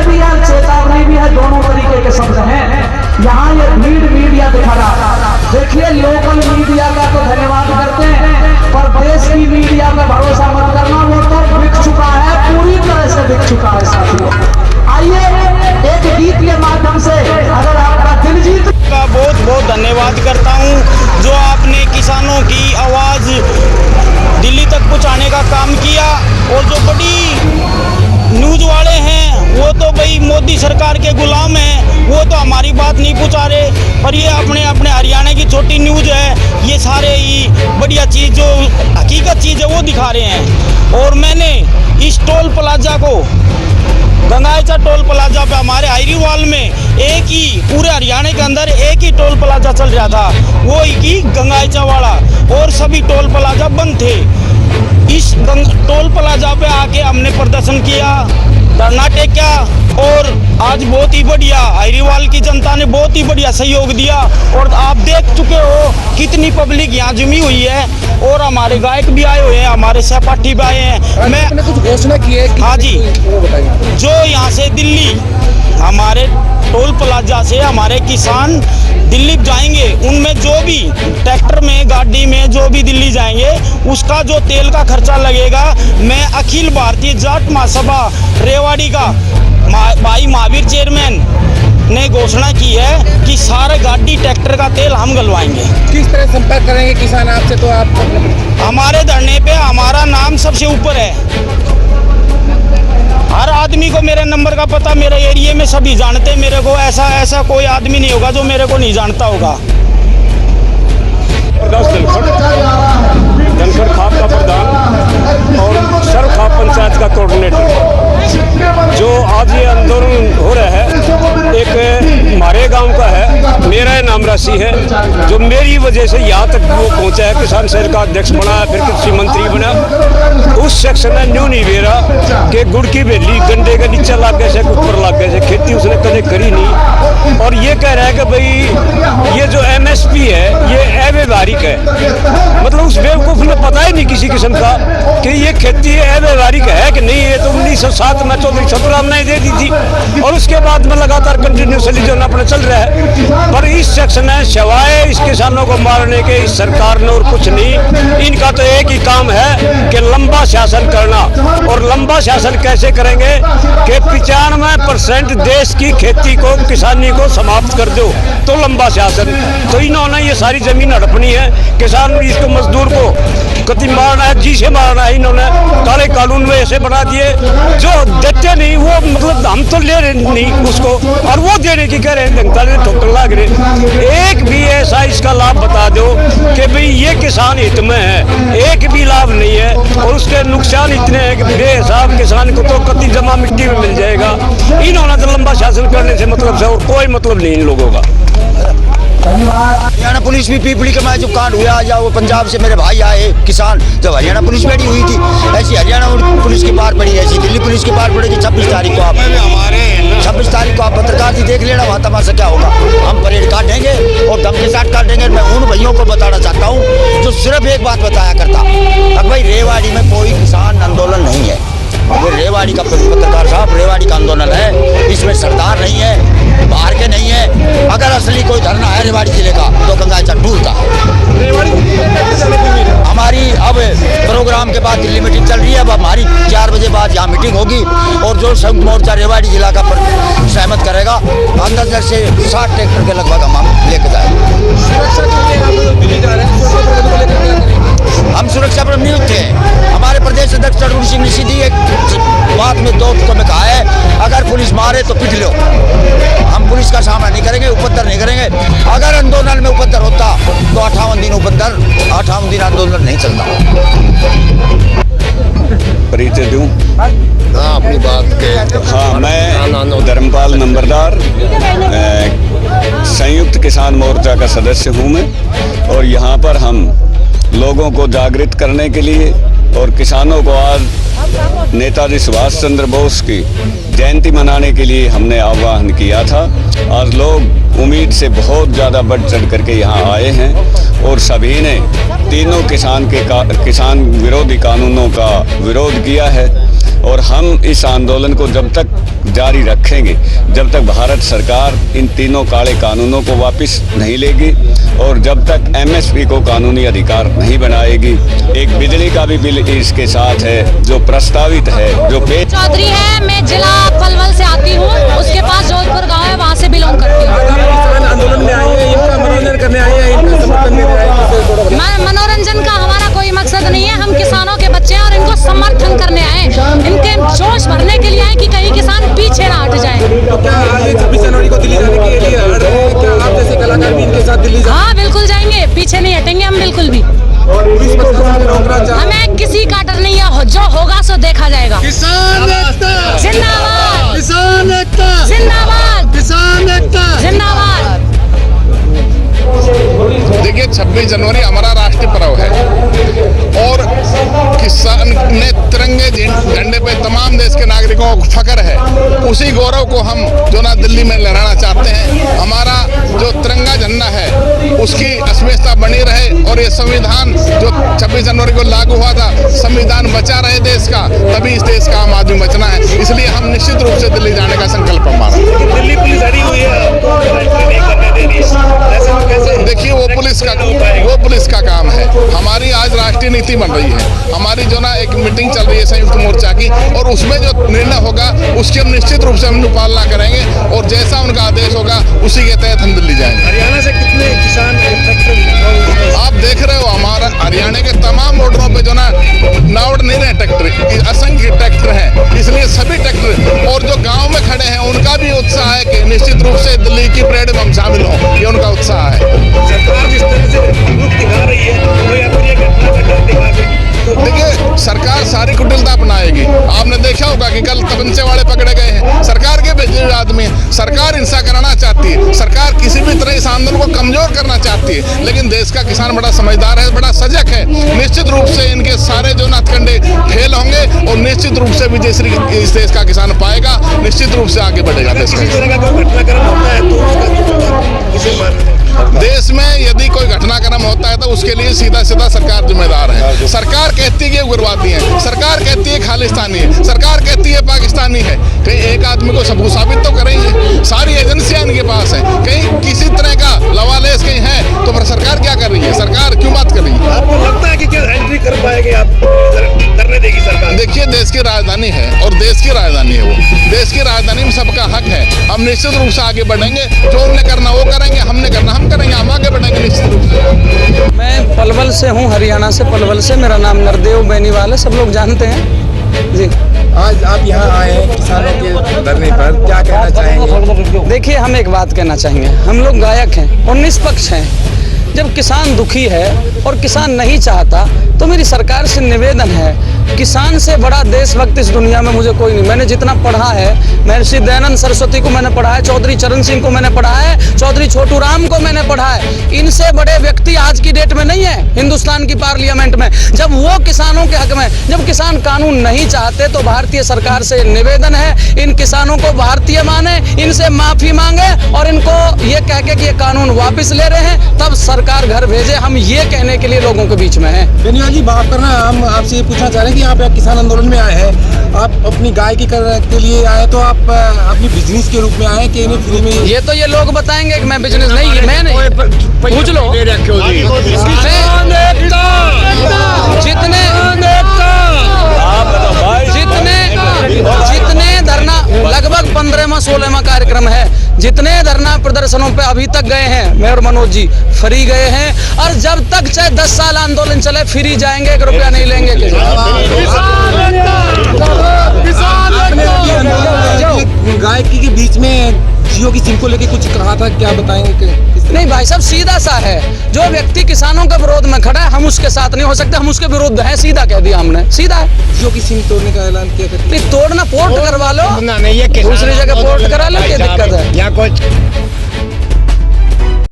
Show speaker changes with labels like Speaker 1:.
Speaker 1: भी है, चेतावनी भी है, दोनों तरीके के शब्द हैं। यहाँ ये भीड़ मीडिया दिखा रहा, देखिए लोकल मीडिया का तो धन्यवाद करते हैं, पर देश की मीडिया पे भरोसा मत करना, वो तो बिक चुका है, पूरी तरह से बिक चुका है साथियों। आइए एक गीत के माध्यम से अगर आपका दिल जीत
Speaker 2: का बहुत बहुत धन्यवाद करता हूं, जो आपने किसानों की आवाज़ दिल्ली तक पहुंचाने का काम किया। और जो बड़ी न्यूज़ वाले हैं वो तो भाई मोदी सरकार के गुलाम हैं, वो तो हमारी बात नहीं पहुंचा रहे। और ये अपने अपने हरियाणा की छोटी न्यूज़ है, ये सारे ही बढ़िया चीज़ जो हकीकत चीज़ है वो दिखा रहे हैं। और मैंने इस टोल प्लाजा को, गंगाईचा टोल प्लाजा पे हमारे हाईरीवाल में एक ही पूरे हरियाणा के अंदर एक ही टोल प्लाजा चल रहा था, वो ही गंगाईचा वाला, और सभी टोल प्लाजा बंद थे। इस टोल प्लाजा पे आके हमने प्रदर्शन किया, धरना टेका, और आज बहुत ही बढ़िया हाईरीवाल की जनता ने बहुत ही बढ़िया सहयोग दिया। और आप देख चुके हो कितनी पब्लिक यहाँ जमी हुई है, और हमारे गायक भी आए हुए हैं, हमारे सहपाठी भी आए हैं। मैं
Speaker 3: कुछ घोषणा की है?
Speaker 2: हाँ जी, जो यहाँ से दिल्ली हमारे टोल प्लाजा से हमारे किसान दिल्ली जाएंगे, उनमें जो भी ट्रैक्टर में गाड़ी में जो भी दिल्ली जाएंगे उसका जो तेल का खर्चा लगेगा, मैं अखिल भारतीय जाट महासभा रेवाड़ी का भाई महावीर चेयरमैन ने घोषणा की है कि सारे गाड़ी ट्रैक्टर का तेल हम गलवाएंगे।
Speaker 3: किस तरह संपर्क करेंगे किसान आपसे? तो आप
Speaker 2: हमारे धरने पे हमारा नाम सबसे ऊपर है, हर आदमी को मेरे नंबर का पता, मेरे एरिया में सभी जानते हैं मेरे को, ऐसा कोई आदमी नहीं होगा जो मेरे को नहीं जानता होगा।
Speaker 4: धनखड़ खाप का प्रधान और सर्व खाप पंचायत का कोऑर्डिनेटर, जो आज ये आंदोलन हो रहा है एक हमारे गांव का है, मेरा नाम राशि है, जो मेरी वजह से यहाँ तक वो पहुँचा है। किसान सेल का अध्यक्ष बना, फिर कृषि मंत्री बना। उस शख्स ने न्यू नहीं वेरा कि गुड़ की बेली गंडे के नीचे लाग गए से ऊपर लाग गए से, खेती उसने कभी करी नहीं। और ये कह रहा है कि भाई ये जो MSP है ये अव्यवहारिक है, मतलब उस बेवकूफ़ ने पता ही नहीं किसी किस्म का कि ये खेती अव्यवहारिक है कि नहीं। ये तो 1907 में चौधरी छतुराम ने दे दी थी, और उसके बाद में लगातार कंटिन्यूसली जो अपना चल रहा है। पर इस शख्स ने सिवाय इस किसानों को मारने के इस सरकार ने और कुछ नहीं। इनका तो एक ही काम है कि लंबा शासन करना, और लंबा शासन कैसे करेंगे कि 95% देश की खेती को, किसानी को समाप्त कर दो, तो लंबा शासन। तो इन्होंने ये सारी जमीन हड़पनी है, किसान इसको मजदूर को कति मारना है, जी से मारना है। इन्होंने काले कानून में ऐसे बना दिए जो देते नहीं, वो मतलब हम तो ले रहे नहीं उसको, और वो देने की कह रहे हैं, ठोकर लाग रहे। एक भी ऐसा इसका लाभ बता दो कि भाई ये किसान हित में है, एक भी लाभ नहीं है। और उसके नुकसान इतने हैं कि बेहिसाब किसान को तो कति जमा मिट्टी में मिल जाएगा। इन्होंने तो लंबा शासन करने से मतलब से और कोई मतलब नहीं इन लोगों का।
Speaker 5: हरियाणा पुलिस भी पीपली के में जो कांड हुआ, या वो पंजाब से मेरे भाई आए किसान, जब हरियाणा पुलिस बैठी हुई थी, ऐसी हरियाणा पुलिस की पार पड़ी, ऐसी दिल्ली पुलिस की पार पड़ेगी 26 तारीख को। आप 26 तारीख को आप पत्रकार जी देख लेना, वहाँ तमाशा क्या होगा। हम परेड काटेंगे और दम के साथ काटेंगे। मैं उन भाइयों को बताना चाहता हूँ जो सिर्फ एक बात बताया करता, अब भाई रेवाड़ी में कोई किसान आंदोलन नहीं है। ये रेवाड़ी का पत्रकार साहब, रेवाड़ी का आंदोलन है, इसमें सरदार नहीं है, बाहर के नहीं है। अगर असली कोई धरना है रेवाड़ी जिले का तो गंगाईचा टूल का। हमारी अब प्रोग्राम के बाद दिल्ली मीटिंग चल रही है, अब हमारी 4 बजे बाद यहाँ मीटिंग होगी, और जो संयुक्त मोर्चा रेवाड़ी जिला का सहमत करेगा, अंदर से 60 ट्रैक्टर के लगभग हम लेके जाएंगे। हम सुरक्षा पर नियुक्त हैं। हमारे प्रदेश अध्यक्ष चंद्र सिंह ने सीधी एक बात में दोस्त को में कहा है, अगर पुलिस मारे तो पिट लो, हम पुलिस का सामना नहीं करेंगे, उपद्रव नहीं करेंगे। अगर आंदोलन में उपद्रव होता तो 58 दिन उपद्रव, 58 दिन आंदोलन नहीं चलता।
Speaker 4: परिचय दूं?
Speaker 5: हाँ, अपनी बात के।
Speaker 4: हाँ, मैं धर्मपाल नंबरदार, संयुक्त किसान मोर्चा का सदस्य हूँ मैं, और यहाँ पर हम लोगों को जागृत करने के लिए और किसानों को आज नेताजी सुभाष चंद्र बोस की जयंती मनाने के लिए हमने आह्वान किया था। आज लोग उम्मीद से बहुत ज़्यादा बढ़ चढ़ करके यहाँ आए हैं, और सभी ने तीनों किसान विरोधी कानूनों का विरोध किया है। और हम इस आंदोलन को जब तक
Speaker 6: जारी रखेंगे जब तक भारत सरकार इन तीनों काले कानूनों को वापस नहीं लेगी और जब तक एमएसपी को कानूनी अधिकार नहीं बनाएगी। एक बिजली का भी बिल इसके साथ है जो प्रस्तावित है, जो
Speaker 7: चौधरी है, मैं जिला पलवल से आती हूँ, उसके पास जोधपुर गांव है, वहाँ से बिलोंग करती हूँ।
Speaker 3: किसान आंदोलन में आए हैं, इनका मनोरंजन करने आए हैं, इनका समर्थन में आए हैं।
Speaker 7: मनोरंजन का हमारा कोई मकसद नहीं है, हम किसानों के बच्चे हैं और इनको समर्थन करने आए, इनके जोश भरने के लिए आए कि कहीं किसान पीछे ना हट जाए।
Speaker 3: तो क्या आगे 26 जनवरी को दिल्ली जाने के लिए लड़ रहे हैं? क्या आप जैसे कलाकार भी इनके साथ दिल्ली
Speaker 7: हाँ बिल्कुल जाएंगे, पीछे नहीं हटेंगे हम बिल्कुल भी। हमें किसी का डर नहीं है, जो होगा सो देखा जाएगा।
Speaker 3: किसान एकता
Speaker 7: जिंदाबाद,
Speaker 3: किसान एकता
Speaker 7: जिंदाबाद,
Speaker 3: किसान एकता
Speaker 7: जिंदाबाद।
Speaker 8: देखिए 26 जनवरी हमारा राष्ट्रीय पर्व है और किसान ने तिरंगे झंडे पे तमाम देश के नागरिकों को फख्र है। उसी गौरव को हम जो ना दिल्ली में लहराना चाहते हैं। हमारा जो तिरंगा झंडा है उसकी अस्मिता बनी रहे और ये संविधान जो 26 जनवरी को लागू हुआ था, संविधान बचा रहे देश का, तभी इस देश का आम आदमी बचना है। इसलिए हम निश्चित रूप से दिल्ली जाने का संकल्प हमारा।
Speaker 9: दिल्ली पुलिस अड़ी हुई है, नहीं करने दे रही है।
Speaker 8: देखिए वो पुलिस का काम है। हमारी आज राष्ट्रीय नीति बन रही है, हमारी जो ना एक मीटिंग चल रही है संयुक्त मोर्चा की, और उसमें जो निर्णय होगा उसकी हम निश्चित रूप से हम पालना करेंगे और जैसा उनका आदेश होगा उसी के तहत हम दिल्ली जाएंगे।
Speaker 9: हरियाणा से कितने किसान
Speaker 8: आप देख रहे हो हमारा हरियाणा के तमाम बॉर्डरों पे जो ना नावड़ नहीं रहे ट्रैक्टर, असंख्य ट्रैक्टर हैं, इसलिए सभी ट्रैक्टर और जो गांव में खड़े हैं उनका भी उत्साह है कि निश्चित रूप से दिल्ली की परेड में हम शामिल हों, ये उनका उत्साह है।
Speaker 9: सरकार जिस तरह से रुख दिखा रही है, कोई अपनी घटना का डर दिखा रही।
Speaker 8: देखिए सरकार सारी कुटिलता अपनाएगी। आपने देखा होगा कि कल तमंचे वाले पकड़े गए हैं, सरकार के भेजे हुए आदमी। सरकार हिंसा कराना चाहती है, सरकार किसी भी तरह इस आंदोलन को कमजोर करना चाहती है, लेकिन देश का किसान बड़ा समझदार है, बड़ा सजग है। निश्चित रूप से इनके सारे जो नाथकंडे फेल होंगे और निश्चित रूप से विजय श्री इस देश का किसान पाएगा, निश्चित रूप से आगे बढ़ेगा देश का।
Speaker 9: किसी तरह का कोई घटनाक्रम होता है तो उसका किसे मानते हैं?
Speaker 8: देश में यदि कोई घटनाक्रम होता है तो उसके लिए सीधा सीधा सरकार जिम्मेदार है। सरकार कहती है कि उग्रवादी है, सरकार कहती है खालिस्तानी है, सरकार कहती है पाकिस्तानी है। कहीं एक आदमी को सबूत साबित तो करेंगे। सारी एजेंसियां इनके पास हैं, कहीं किसी तरह का लवालेस कहीं है तो फिर सरकार क्या कर रही है? सरकार क्यों बात कर रही है?
Speaker 9: आपको लगता है कि क्या एंट्री कर पाएंगे आप, करने देगी सरकार?
Speaker 8: देखिए देश की राजधानी है और देश की राजधानी है, वो देश की राजधानी में सबका हक है। हम निश्चित रूप से आगे बढ़ेंगे, जो उन्हें करना वो करेंगे, हमने करना हम करेंगे, हम आगे बढ़ेंगे निश्चित रूप से।
Speaker 10: मैं पलवल से हूँ, हरियाणा से पलवल से। मेरा नाम नरदेव बेनीवाल है, सब लोग जानते हैं जी।
Speaker 3: आज आप यहाँ आए हैं किसानों के धरने पर, क्या कहना चाहेंगे?
Speaker 10: देखिए हम एक बात कहना चाहेंगे, हम लोग गायक हैं और निष्पक्ष हैं। जब किसान दुखी है और किसान नहीं चाहता तो मेरी सरकार से निवेदन है, किसान से बड़ा देशभक्त इस दुनिया में मुझे कोई नहीं। मैंने जितना पढ़ा है, महर्षि दयानंद सरस्वती को मैंने पढ़ा है, चौधरी चरण सिंह को मैंने पढ़ा है, चौधरी छोटू राम को मैंने पढ़ा है। इनसे बड़े व्यक्ति आज की डेट में नहीं है हिंदुस्तान की पार्लियामेंट में। जब वो किसानों के हक में, जब किसान कानून नहीं चाहते तो भारतीय सरकार से निवेदन है, इन किसानों को भारतीय माने, इनसे माफी मांगे और इनको ये कह के कि ये कानून वापस ले रहे हैं तब सरकार घर भेजे। हम ये कहने के लिए लोगों के बीच में हैं।
Speaker 3: बेनीवाल जी माफ करना, हम आपसे ये पूछना चाह रहे हैं कि आप किसान आंदोलन में आए हैं, आप अपनी गायकी के लिए आए तो आप अपनी बिजनेस के रूप में आए कि इन्हें फ्री में?
Speaker 10: ये तो ये लोग बताएंगे कि मैं बिजनेस नहीं, मैं नहीं, पूछ लो। जितने धरना, लगभग 15वां 16वां कार्यक्रम है, जितने धरना प्रदर्शनों पे अभी तक गए हैं मैं और मनोज जी फ्री गए हैं, और जब तक चाहे 10 साल आंदोलन चले फ्री जाएंगे, 1 रुपया नहीं लेंगे।
Speaker 3: गायकी के बीच में जियो की सिम को लेके कुछ कहा था, क्या बताएंगे?
Speaker 10: नहीं भाई साहब, सीधा सा है, जो व्यक्ति किसानों के विरोध में खड़ा है हम उसके साथ नहीं हो सकते, हम उसके विरुद्ध हैं, सीधा कह दिया हमने, सीधा है।
Speaker 3: जियो की सिम तोड़ने का ऐलान किया था।
Speaker 10: नहीं तोड़ना, पोर्ट करवा लो, दूसरी जगह पोर्ट करा लो, क्या दिक्कत है?